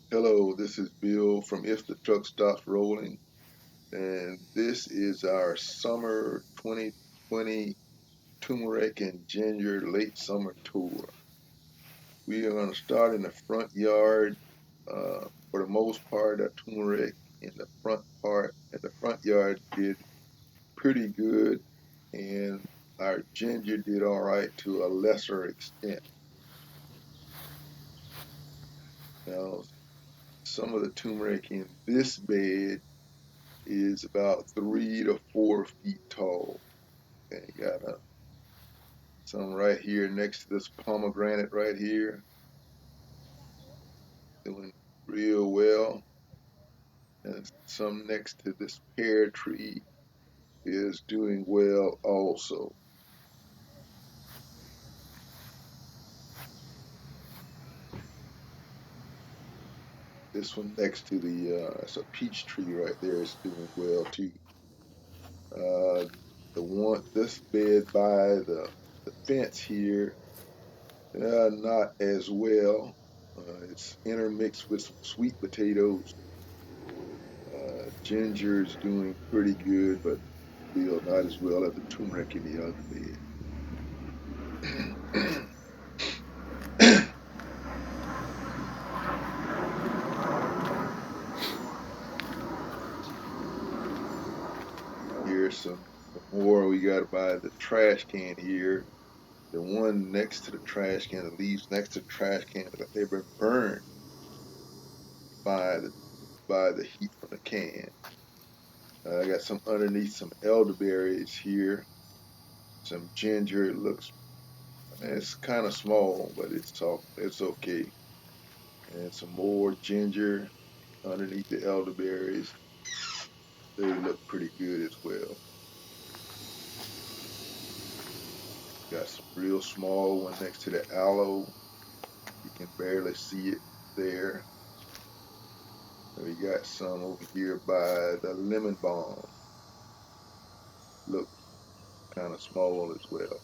Hello, this is Bill from If the Truck Stops Rolling, and this is our summer 2020 turmeric and ginger late summer tour. We are going to start in the front yard. For the most part, our turmeric in the front yard did pretty good, and our ginger did all right to a lesser extent. Now, some of the turmeric in this bed is about 3 to 4 feet tall. Okay, got some right here next to this pomegranate right here, doing real well. And some next to this pear tree is doing well also. This one next to it's a peach tree right there is doing well too. Uh, this bed by the fence here, not as well. It's intermixed with some sweet potatoes. Ginger is doing pretty good, but still not as well as the turmeric in the other bed. Here's some more we got by the trash can here. The one next to the trash can, the leaves next to the trash can, they've been burned by the heat from the can. I got some underneath some elderberries here, some ginger. It's kind of small, but it's okay. And some more ginger underneath the elderberries. They look pretty good as well. Got some real small one next to the aloe. You can barely see it there. And we got some over here by the lemon balm. Look kind of small as well.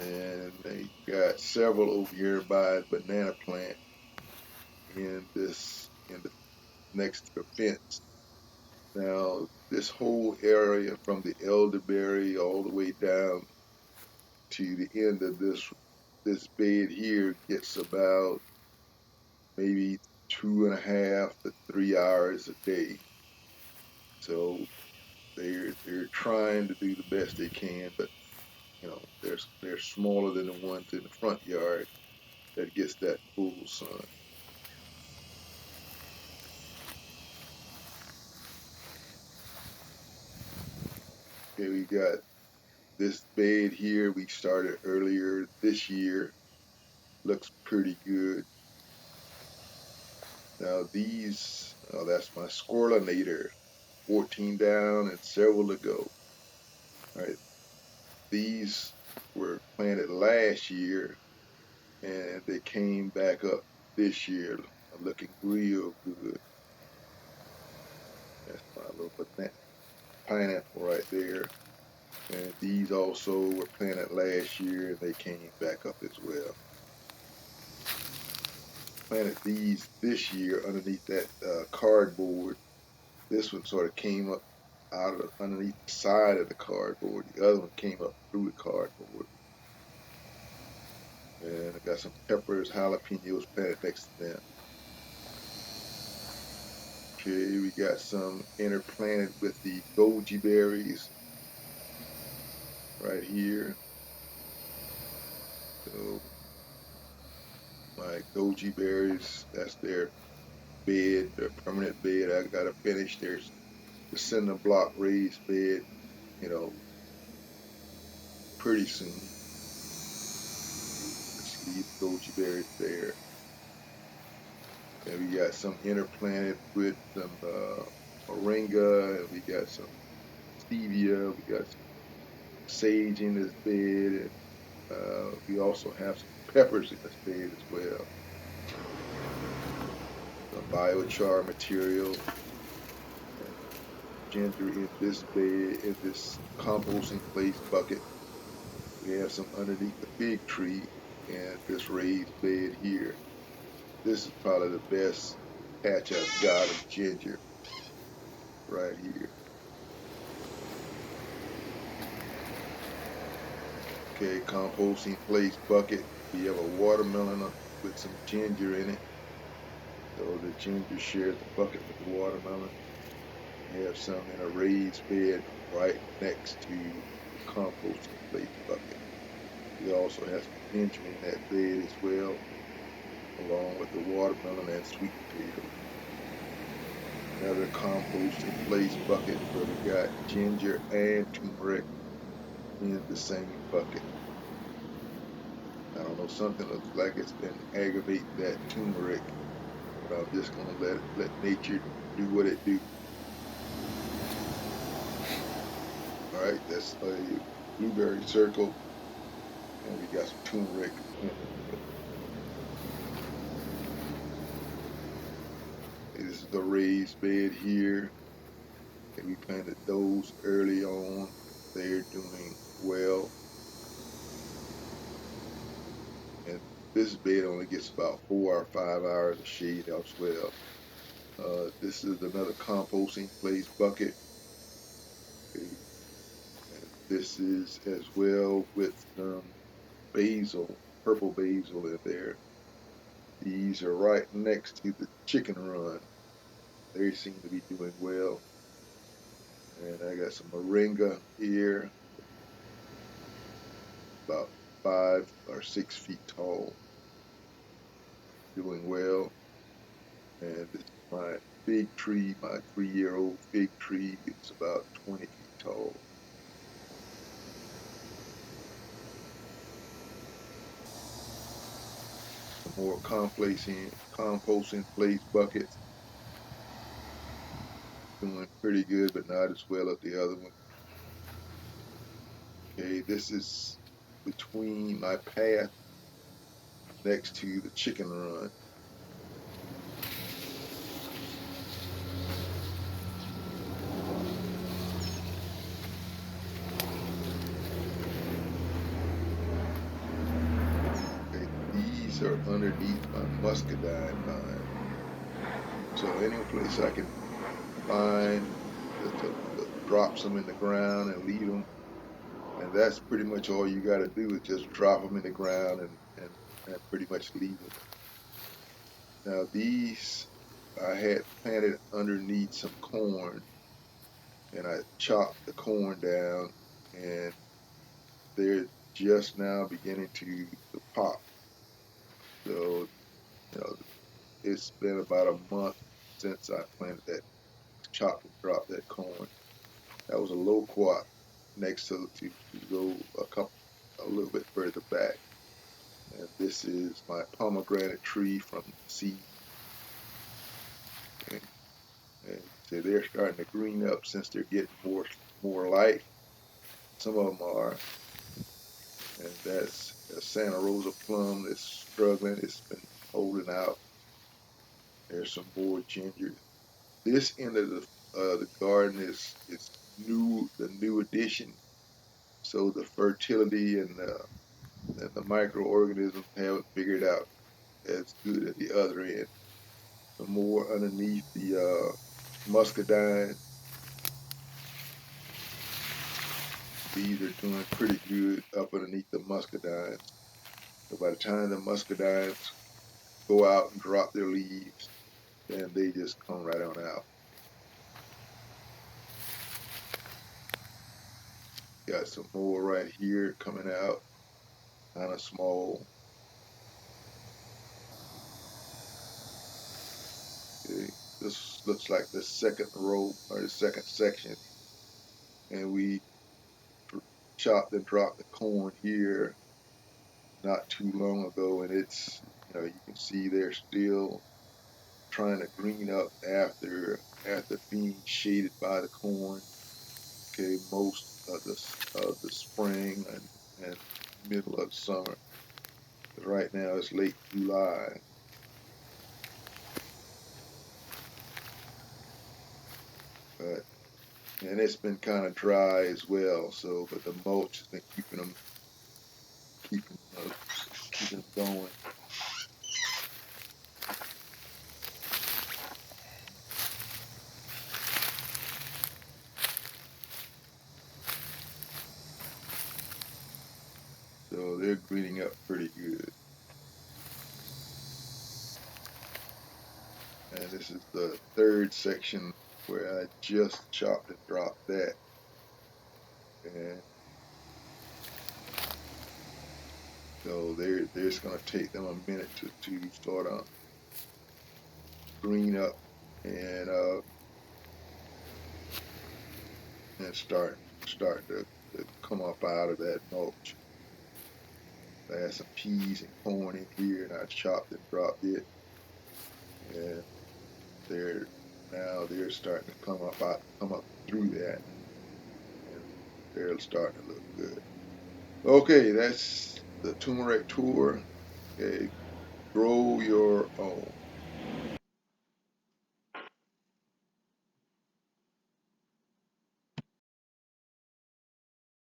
And they got several over here by banana plant in the next to the fence. Now this whole area from the elderberry all the way down to the end of this bed here gets about maybe 2.5 to 3 hours a day. So they're trying to do the best they can, but they're smaller than the ones in the front yard that gets that full sun. Okay, we got this bed here we started earlier this year. Looks pretty good. Now that's my squirrelinator, 14 down and several to go. All right, these were planted last year and they came back up this year, looking real good. That's my little pineapple right there. And these also were planted last year and they came back up as well. Planted these this year underneath that cardboard. This one sort of came up underneath the side of the cardboard. The other one came up through the cardboard. And I got some peppers, jalapenos planted next to them. Okay, we got some interplanted with the goji berries right here. So my goji berries, that's their bed, their permanent bed. I gotta finish their cinder block raised bed, you know, pretty soon. Let's leave goji berries there. And we got some interplanted with some moringa, and we got some stevia, we got some sage in this bed, and we also have some peppers in this bed as well. Some biochar material, and ginger in this bed, in this composting place bucket. We have some underneath the fig tree and this raised bed here. This is probably the best patch I've got of ginger right here. Okay, composting place bucket. We have a watermelon with some ginger in it. So the ginger shares the bucket with the watermelon. We have some in a raised bed right next to the composting place bucket. We also have some ginger in that bed as well, along with the watermelon and sweet potato. Another composting place bucket where we got ginger and turmeric in the same bucket. I don't know, something looks like it's been aggravating that turmeric, but I'm just gonna let nature do what it do. All right, that's a blueberry circle, and we got some turmeric in it. This is the raised bed here, and we planted those early on. They're doing well, and this bed only gets about 4 or 5 hours of shade as well. This is another composting place bucket. Okay, and this is as well with some basil, purple basil in there. These are right next to the chicken run. They seem to be doing well. And I got some moringa here, about 5 or 6 feet tall, doing well. And this is my fig tree, my 3-year-old fig tree. It's about 20 feet tall. Some more composting place buckets, doing pretty good, but not as well as the other one. Okay, this is between my path next to the chicken run. Okay, these are underneath my muscadine vine. So any place I can find to drop some in the ground and leave them, and that's pretty much all you got to do is just drop them in the ground and pretty much leave them. Now these I had planted underneath some corn, and I chopped the corn down, and they're just now beginning to pop. So you know it's been about a month since I planted that, chopped and dropped that corn. That was a loquat next to go a little bit further back. And this is my pomegranate tree from seed. Okay? And so they're starting to green up since they're getting more light. Some of them are, and that's a Santa Rosa plum that's struggling. It's been holding out. There's some more ginger. This end of the garden is the new addition. So the fertility and the microorganisms haven't figured out as good at the other end. The more underneath the muscadine, these are doing pretty good up underneath the muscadine. So by the time the muscadines go out and drop their leaves, then they just come right on out. Got some more right here coming out, kind of small. Okay. This looks like the second row or the second section, and we chopped and dropped the corn here not too long ago, and it's, you can see they're still trying to green up after being shaded by the corn. Okay, most of the spring and middle of summer. But right now it's late July, but and it's been kind of dry as well. So, but the mulch has been keeping keeping them going. So they're greening up pretty good. And this is the third section where I just chopped and dropped that. And so they're just gonna take them a minute to sort of green up and start to come up out of that mulch. I had some peas and corn in here, and I chopped and dropped it, and they're they're starting to come up through that, and they're starting to look good. Okay, that's the turmeric tour. Okay, grow your own.